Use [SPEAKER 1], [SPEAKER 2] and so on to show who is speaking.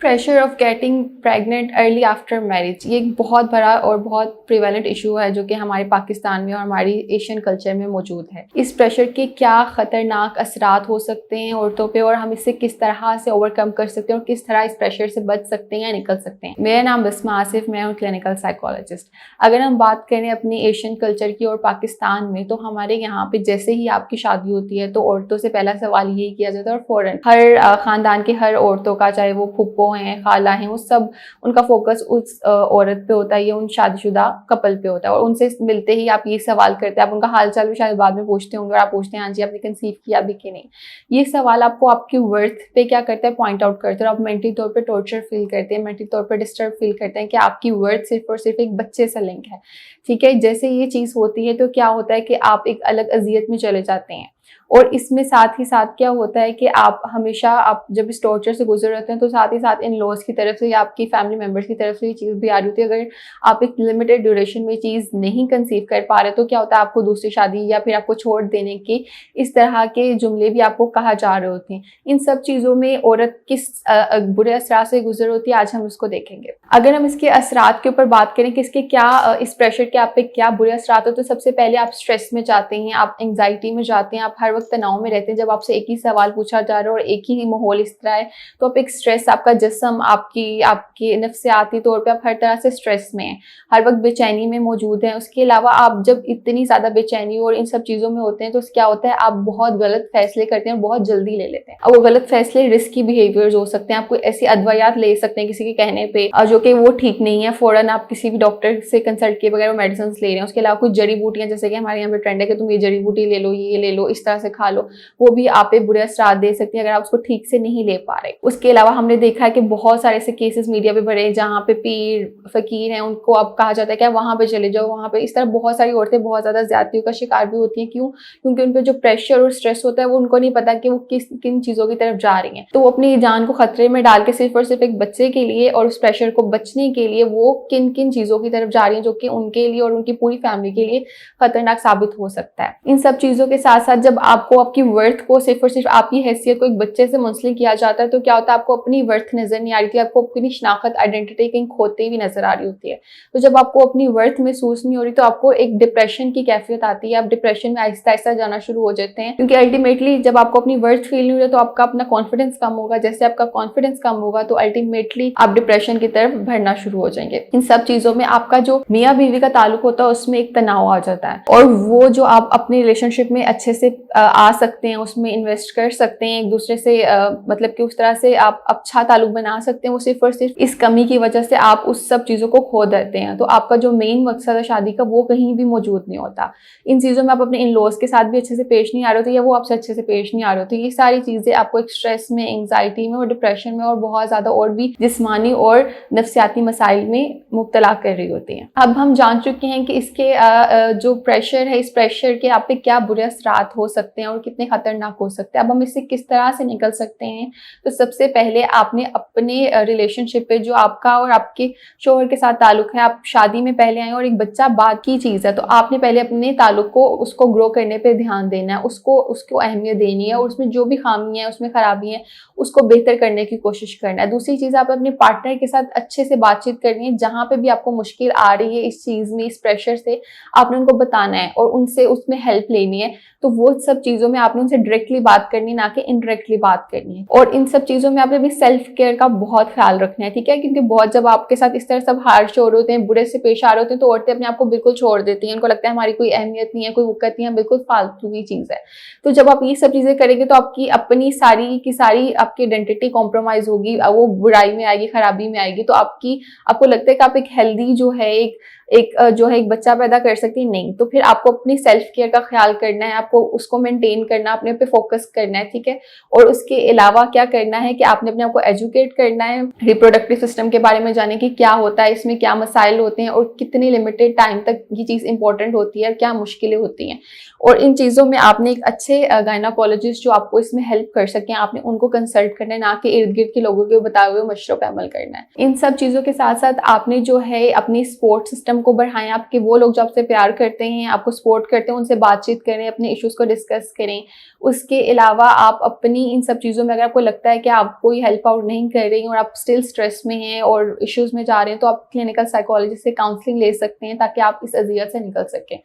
[SPEAKER 1] Pressure of getting pregnant early after marriage, ये एक बहुत बड़ा और बहुत प्रिवेलेंट इशू है जो कि हमारे पाकिस्तान में और हमारी एशियन कल्चर में मौजूद है। इस प्रेशर के क्या ख़तरनाक असरात हो सकते हैं औरतों पे और हम इससे किस तरह से ओवरकम कर सकते हैं और किस तरह इस प्रेशर से बच सकते हैं या निकल सकते हैं। मेरा नाम बस्मा आसिफ, मैं हूँ क्लिनिकल साइकोलॉजिस्ट। अगर हम बात करें अपनी एशियन कल्चर की और पाकिस्तान में, तो हमारे यहाँ पे जैसे ही आपकी शादी होती है तो औरतों से पहला सवाल यही किया जाता है और फ़ौरन हर ख़ानदान के हर औरतों का, चाहे वो फूफो हैं, खाला हैं, वो सब उनका फोकस उस औरत पे होता है या उन शादीशुदा कपल पे होता है और उनसे मिलते ही आप ये सवाल करते हैं, आप उनका हाल चाल भी शायद बाद में पूछते होंगे और आप पूछते हैं हाँ जी आपने कंसीव किया भी कि नहीं। ये सवाल आपको आपकी वर्थ पे क्या करता है, पॉइंट आउट करते हैं और आप मेंटली तौर पर टॉर्चर फील करते हैं, मेंटली तौर पर डिस्टर्ब फील करते हैं कि आपकी वर्थ सिर्फ और सिर्फ एक बच्चे से लिंक है। ठीक है, जैसे ये चीज़ होती है तो क्या होता है कि आप एक अलग अजियत में चले जाते हैं और इसमें साथ ही साथ क्या होता है कि आप हमेशा, आप जब इस टॉर्चर से गुजर रहे हैं तो साथ ही साथ इन लॉज की तरफ से या आपकी फैमिली मेम्बर्स की तरफ से ये चीज़ भी आ रही होती है। अगर आप एक लिमिटेड ड्यूरेशन में चीज़ नहीं कंसीव कर पा रहे तो क्या होता है, आपको दूसरी शादी या फिर आपको छोड़ देने के इस तरह के जुमले भी आपको कहा जा रहे होते हैं। इन सब चीज़ों में औरत किस बुरे असरात से गुजर होती है, आज हम उसको देखेंगे। अगर हम इसके असरात के ऊपर बात करें कि इसके क्या इस प्रेशर के आप पे क्या बुरे असरात हो, तो सबसे पहले आप स्ट्रेस में जाते हैं, आप एंग्जाइटी में जाते हैं, आप हर वक्त तनाव में रहते हैं। जब आपसे एक ही सवाल पूछा जा रहा है और एक ही माहौल इस तरह है तो आप एक स्ट्रेस, आपका जिस्म, आपकी नफ्सियाती तौर पे आप हर तरह से स्ट्रेस में हैं, हर वक्त बेचैनी में मौजूद हैं। उसके अलावा आप जब इतनी ज़्यादा बेचैनी और इन सब चीज़ों में होते हैं तो क्या होता है, आप बहुत गलत फैसले करते हैं और बहुत जल्दी ले लेते हैं। अब वो गलत फैसले रिस्की बिहेवियर्स हो सकते हैं, आप कोई ऐसी अदवायात ले सकते हैं किसी के कहने पे जो कि वो ठीक नहीं है, फ़ौरन आप किसी भी डॉक्टर से कंसल्ट किए बगैर वो मेडिसिन ले रहे हैं। उसके अलावा कुछ जड़ी बूटियाँ, जैसे कि हमारे यहाँ पे ट्रेंड है कि तुम ये जड़ी बूटी ले लो, ये ले लो, इस तरह से खा लो, वो भी आप पे बुरे असरात दे सकती है अगर आप उसको ठीक से नहीं ले पा रहे। उसके अलावा हमने देखा है कि बहुत सारे ऐसे केसेस मीडिया पे बड़े हैं जहाँ पे पीर फकीर हैं, उनको अब कहा जाता है कि वहाँ पे चले जाओ, वहाँ पे। इस तरह बहुत सारी औरतें बहुत ज़्यादा ज्यादतियों का शिकार भी होती हैं। क्यों? क्योंकि उन पर जो प्रेशर और स्ट्रेस होता है वो उनको नहीं पता कि वो किन चीज़ों की तरफ जा रही हैं, तो वो अपनी जान को खतरे में डाल के सिर्फ और सिर्फ एक बच्चे के लिए और उस प्रेशर को बचने के लिए वो किन किन चीज़ों की तरफ जा रही हैं जो कि उनके लिए और उनकी पूरी फैमिली के लिए खतरनाक साबित हो सकता है। इन सब चीज़ों के साथ साथ जब आपको आपकी वर्थ को सिर्फ और सिर्फ आपकी हैसियत को एक बच्चे से मुंसलिक किया जाता है तो क्या होता है, आपको अपनी वर्थ नजर नहीं आ रही थी, आपको अपनी शनाख्त, आइडेंटिटी कहीं खोते हुए नजर आ रही होती है। तो जब आपको अपनी वर्थ महसूस नहीं हो रही तो आपको एक डिप्रेशन की कैफियत आती है, आप डिप्रेशन में आहिस्ता आहिस्ता जाना शुरू हो जाते हैं। क्योंकि अल्टीमेटली जब आपको अपनी वर्थ फील नहीं हो रही तो आपका अपना कॉन्फिडेंस कम होगा, जैसे आपका कॉन्फिडेंस कम होगा तो अल्टीमेटली आप डिप्रेशन की तरफ बढ़ना शुरू हो जाएंगे। इन सब चीजों में आपका जो मियाँ बीवी का ताल्लुक होता है उसमें एक तनाव आ जाता है और वो जो आप अपनी रिलेशनशिप में अच्छे से आ सकते हैं, उसमें इन्वेस्ट कर सकते हैं, एक दूसरे से मतलब कि उस तरह से आप अच्छा ताल्लुक बना सकते हैं, वो सिर्फ और सिर्फ इस कमी की वजह से आप उस सब चीज़ों को खो देते हैं। तो आपका जो मेन मकसद है शादी का वो कहीं भी मौजूद नहीं होता। इन चीज़ों में आप अपने इन लॉज के साथ भी अच्छे से पेश नहीं आ रहे होते या वो आपसे अच्छे से पेश नहीं आ रहे होते। ये सारी चीज़ें आपको एक स्ट्रेस में, एंग्जाइटी में और डिप्रेशन में और बहुत ज़्यादा और भी जिस्मानी और नफ्सियाती मसाइल में मुब्तला कर रही होती हैं। अब हम जान चुके हैं कि इसके जो प्रेशर है, इस प्रेशर के आप पे क्या बुरे असरात हो सकते हैं और कितने खतरनाक हो सकते हैं। अब हम इससे किस तरह से निकल सकते हैं, तो सबसे पहले आपने अपने रिलेशनशिप पे जो आपका और आपके शोहर के साथ ताल्लुक है, आप शादी में पहले आए और एक बच्चा बाद की चीज़ है, तो आपने पहले अपने ताल्लुक को, उसको ग्रो करने पे ध्यान देना है, उसको अहमियत देनी है और उसमें जो भी खामियां हैं, उसमें खराबी हैं, उसको बेहतर करने की कोशिश करना है। दूसरी चीज़, आप अपने पार्टनर के साथ अच्छे से बातचीत करनी है। जहाँ पे भी आपको मुश्किल आ रही है इस चीज़ में, इस प्रेशर से, आपने उनको बताना है और उनसे उसमें हेल्प लेनी है। तो वो सब चीज़ों में आपने उनसे डायरेक्टली बात करनी है, ना कि इनडायरेक्टली बात करनी है। और इन सब चीज़ों में आपने भी सेल्फ केयर का बहुत ख्याल रखना है, ठीक है? क्योंकि बहुत जब आपके साथ इस तरह सब हार्श हो रहे होते हैं, बुरे से पेश आ रहे होते हैं, तो औरतें अपने आप को बिल्कुल छोड़ देती हैं। उनको लगता है हमारी कोई अहमियत नहीं है, कोई वक़्त नहीं है, बिल्कुल फालतू की चीज़ है। तो जब आप ये सब चीज़ें करेंगे तो आपकी अपनी सारी की सारी आपकी आइडेंटिटी कॉम्प्रोमाइज़ होगी, वो बुराई में आएगी, खराबी में आएगी। तो आपको लगता है कि आप एक हेल्दी जो है, एक बच्चा पैदा कर सकती है, नहीं। तो फिर आपको अपनी सेल्फ केयर का ख्याल करना है, आपको उसको मेंटेन करना, अपने पे फोकस करना है, ठीक है? और उसके अलावा क्या करना है कि आपने अपने आप को एजुकेट करना है रिप्रोडक्टिव सिस्टम के बारे में, जाने कि क्या होता है, इसमें क्या मसाइल होते हैं और कितनी लिमिटेड टाइम तक ये चीज़ इंपॉर्टेंट होती है और क्या मुश्किलें होती हैं। और इन चीज़ों में आपने एक अच्छे गायनाकोलॉजिस्ट जो आपको इसमें हेल्प कर सकें, आपने उनको कंसल्ट करना है, ना कि इर्द गिर्द के लोगों के बताए हुए मशवरों पर अमल करना है। इन सब चीज़ों के साथ साथ आपने जो है अपनी सपोर्ट सिस्टम कदम को बढ़ाएं आप कि वो लोग जो आपसे प्यार करते हैं, आपको सपोर्ट करते हैं, उनसे बातचीत करें, अपने इश्यूज़ को डिस्कस करें। उसके अलावा आप अपनी इन सब चीज़ों में अगर आपको लगता है कि आप कोई हेल्प आउट नहीं कर रही और आप स्टिल स्ट्रेस में हैं और इश्यूज़ में जा रहे हैं, तो आप क्लिनिकल साइकोलॉजिस्ट से काउंसलिंग ले सकते हैं ताकि आप इस अज़ियत से निकल सकें।